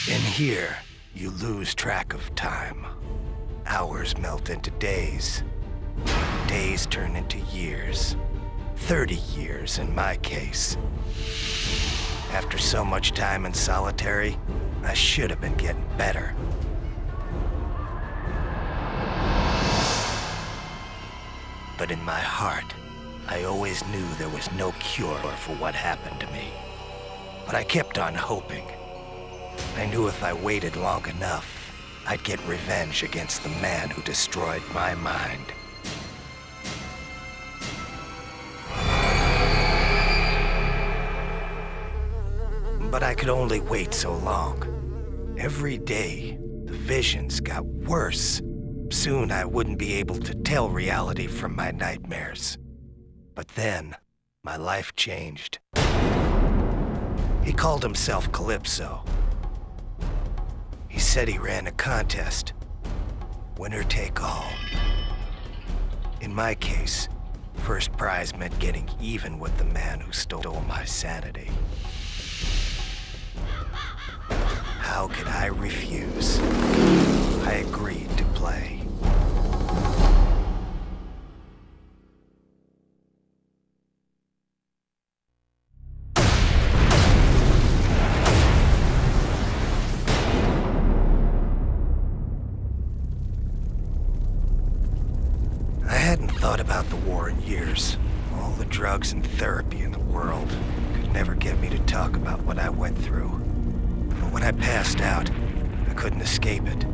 In here, you lose track of time. Hours melt into days. Days turn into years. 30 years in my case. After so much time in solitary, I should have been getting better. But in my heart, I always knew there was no cure for what happened to me. But I kept on hoping. I knew if I waited long enough, I'd get revenge against the man who destroyed my mind. But I could only wait so long. Every day, the visions got worse. Soon I wouldn't be able to tell reality from my nightmares. But then, my life changed. He called himself Calypso. He said he ran a contest. Winner take all. In my case, first prize meant getting even with the man who stole my sanity. How could I refuse? I agreed to play. I hadn't thought about the war in years. All the drugs and therapy in the world could never get me to talk about what I went through. But when I passed out, I couldn't escape it.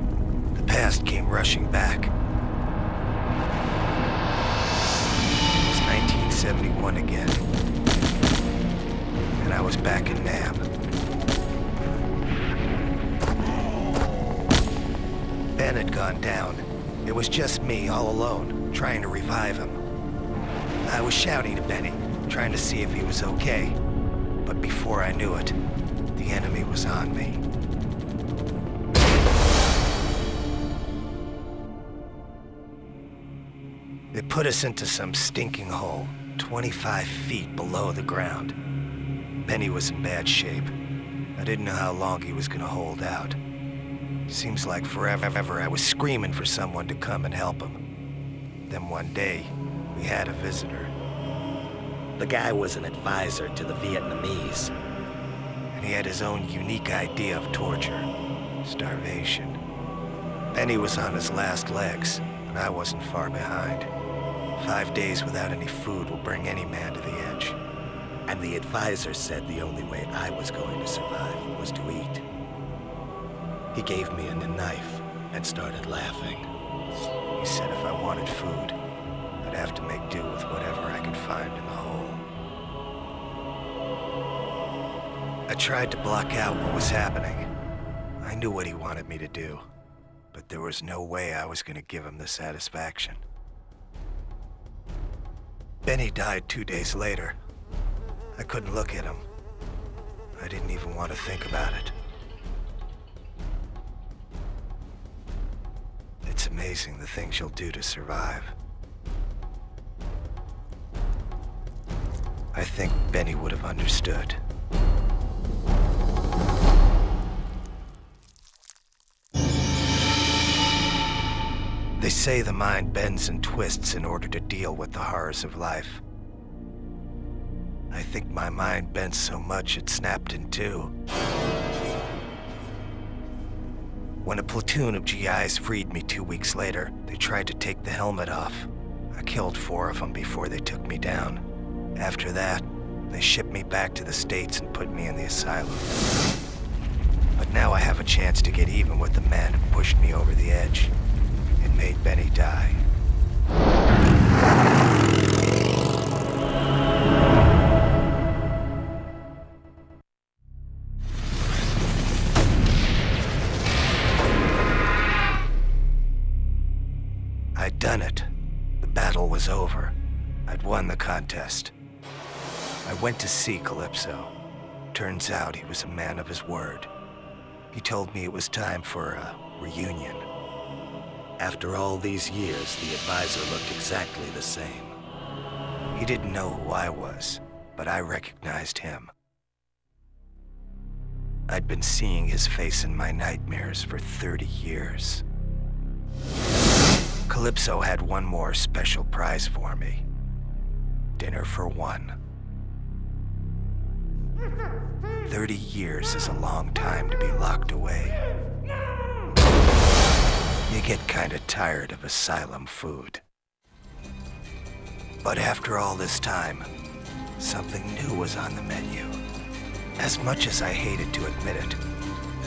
The past came rushing back. It was 1971 again. And I was back in Nam. Ben had gone down. It was just me, all alone, trying to revive him. I was shouting to Benny, trying to see if he was okay. But before I knew it, the enemy was on me. They put us into some stinking hole, 25 feet below the ground. Benny was in bad shape. I didn't know how long he was gonna hold out. Seems like forever I was screaming for someone to come and help him. Then one day, we had a visitor. The guy was an advisor to the Vietnamese. And he had his own unique idea of torture. Starvation. Benny was on his last legs, and I wasn't far behind. 5 days without any food will bring any man to the edge. And the advisor said the only way I was going to survive was to eat. He gave me a knife and started laughing. He said if I wanted food, I'd have to make do with whatever I could find in the hole. I tried to block out what was happening. I knew what he wanted me to do, but there was no way I was going to give him the satisfaction. Benny died 2 days later. I couldn't look at him. I didn't even want to think about it. It's amazing the things you'll do to survive. I think Benny would have understood. They say the mind bends and twists in order to deal with the horrors of life. I think my mind bent so much it snapped in two. When a platoon of GIs freed me 2 weeks later, they tried to take the helmet off. I killed 4 of them before they took me down. After that, they shipped me back to the States and put me in the asylum. But now I have a chance to get even with the man who pushed me over the edge and made Benny die. I'd done it. The battle was over. I'd won the contest. I went to see Calypso. Turns out he was a man of his word. He told me it was time for a reunion. After all these years, the advisor looked exactly the same. He didn't know who I was, but I recognized him. I'd been seeing his face in my nightmares for 30 years. Calypso had one more special prize for me. Dinner for one. 30 years is a long time to be locked away. You get kinda tired of asylum food. But after all this time, something new was on the menu. As much as I hated to admit it,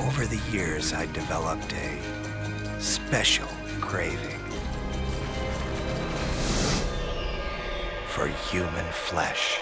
over the years I developed a special craving for human flesh.